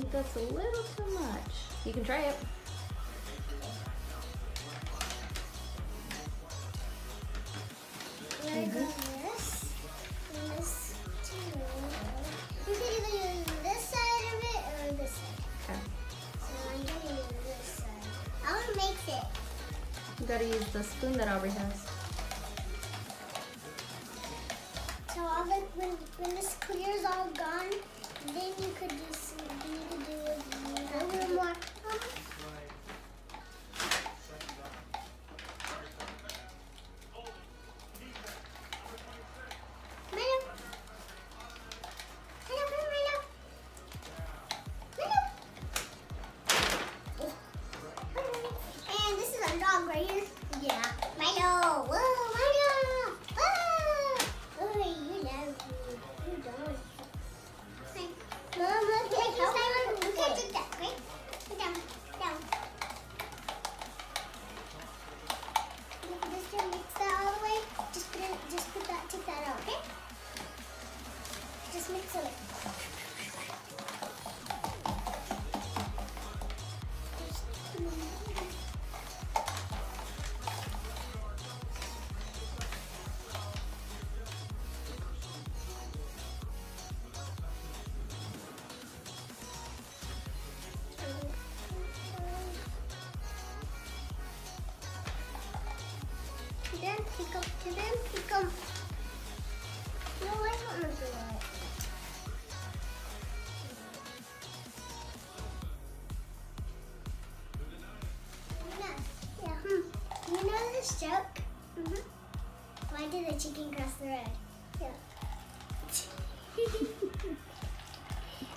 think that's a little too much. You can try it. We're gonna go this, and this too. You can either use this side of it or this side. Okay. So I'm gonna use this side. I want to mix it. You gotta use the spoon that Aubrey has. So when this clear is all gone, then you could just do a little more. And this is a dog right here. Yeah, Milo. Whoa, Milo. Oh, you love me. You don't. Hey, Mom, look, take this time. Okay, take that, okay? Put down, down. You can just mix that all the way. Just put that, take that out, okay? Just mix it. To them, pick them. No, I don't know that. Yeah. You know this joke? Why did the chicken cross the road? Yeah.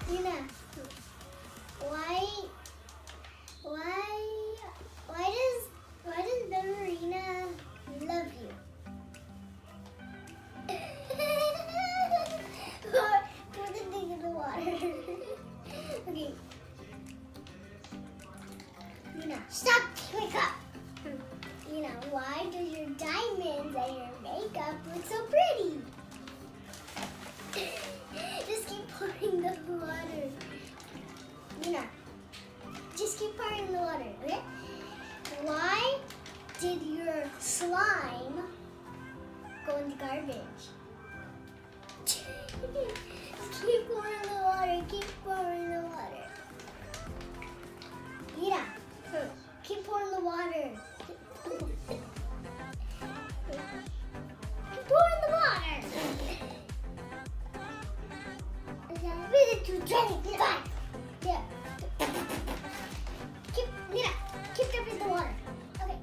You know, why does Ballerina love you? Put the thing in the water. Okay. Lena, stop! Wake up! Lena, why do your diamonds and your makeup look so pretty? Just keep pouring the water. Lena, just keep pouring the water, okay? Why did your slime go in the garbage? Keep pouring the water, keep pouring the water. Lena, keep pouring the water. Keep pouring the water. Really too draining. Back. Yeah. Lena, keep dumping the water. Okay.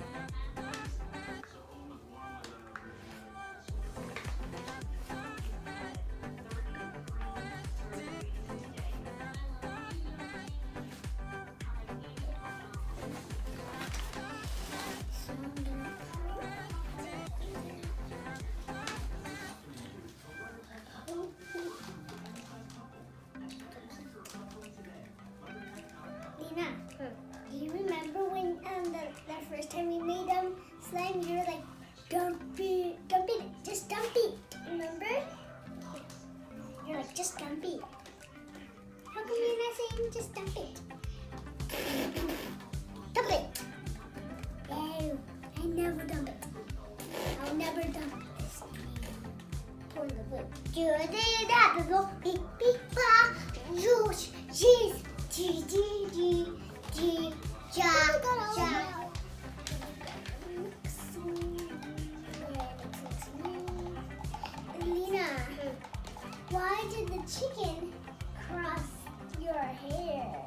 Lena, do you remember when the first time we made slime, you were like, dump it, just dump it. Remember? You're like, just dump it. How come you're not saying just dump it? Dump it. No, I never dump it. I'll never dump this. Pour the book. Do that. Go beep beep ba. Juice, cheese. G G G G ja ja. Lena, why did the chicken cross your hair?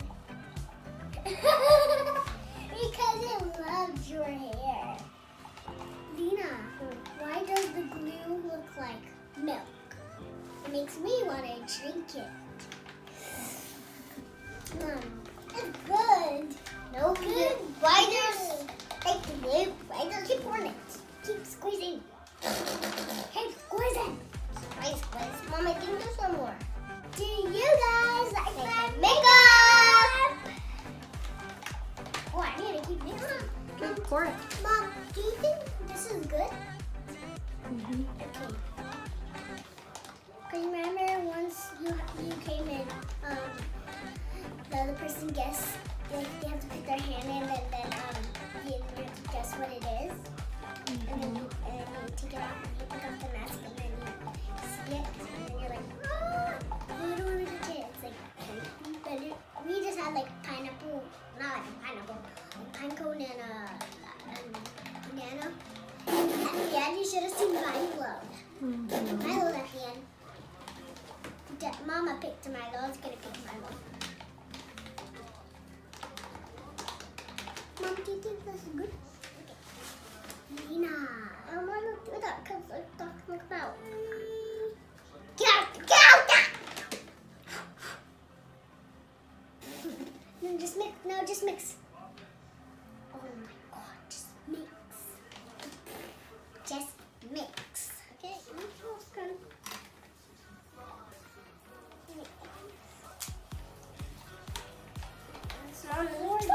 Because it loves your hair. Lena, why does the glue look like milk? It makes me want to drink it. It's good. No good. Why does take the glue? Why does keep pouring it? Keep squeezing. Keep squeezing. Squeeze. Mama, give me some more. Do you guys like my makeup? Oh, I need to keep mixing. Okay, pour it. Mom, do you think this is good? Mm-hmm. Okay. Because remember once you came in, the other person guess. Like they have to put their hand in, and then you have to guess what it is. And then you take it off, and you pick up the mask, and then you see it, and then you're like, ah, you don't want to touch it. It's like, we just had like pineapple, not like a pineapple, like pine cone and a banana. At the end, you should have seen Milo. Milo at the end. Mama picked Milo. I was gonna pick Milo. Mom, do you think this is good? Okay. Nina, I want to do that because I talk about. Get out! Get out! No, just mix. No, just mix. Oh my God, just mix. Just mix. Okay, that's good. More milk.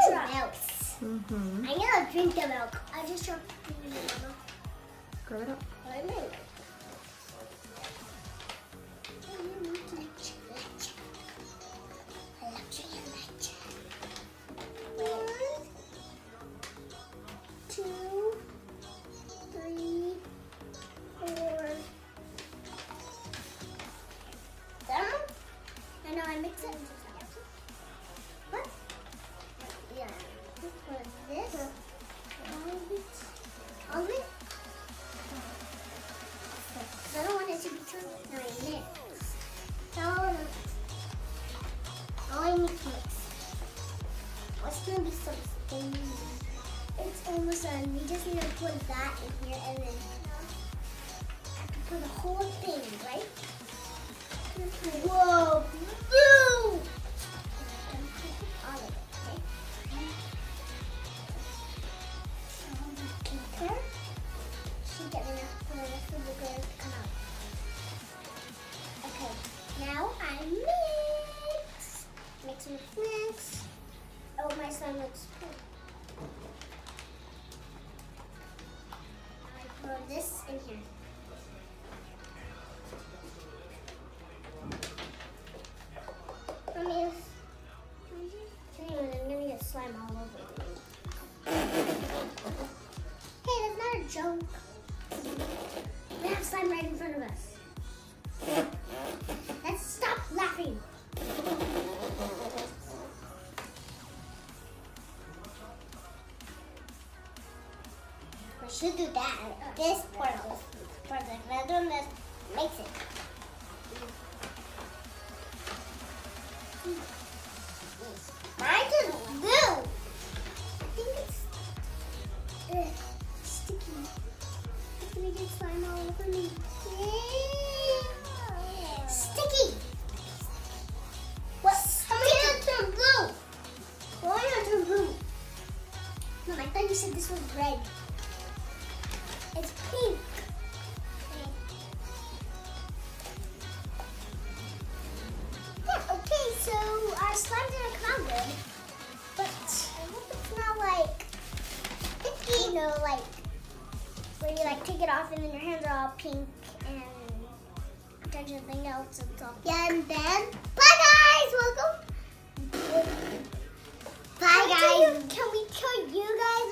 I gotta drink the milk. I just dropped the milk. Grab it up. What I mean? It's almost done. We just need to put that in here and then have to put the whole thing, right? Whoa! Boom! All of it, okay? There. Should get enough for the rest of the glitter to come out. Okay, now I mix. Mix. Oh, my slime looks cool. I pour this in here. I'm gonna get slime all over me. Hey, that's not a joke. We have slime right in front of us. Let's stop laughing. We should do that. This part of this project. Let's do this. Mix it. Mine is blue. I think it's sticky. It's gonna get slime all over me. Sticky. What? How many did turn blue? Why not turn blue? Mom, I thought you said this was red. It's pink. Yeah, okay, so our slime didn't come out good. But I hope it's not like sticky, you know, like where you like take it off and then your hands are all pink and touch anything else and stuff. Yeah, and then bye guys, welcome. Bye guys. Can we tell you guys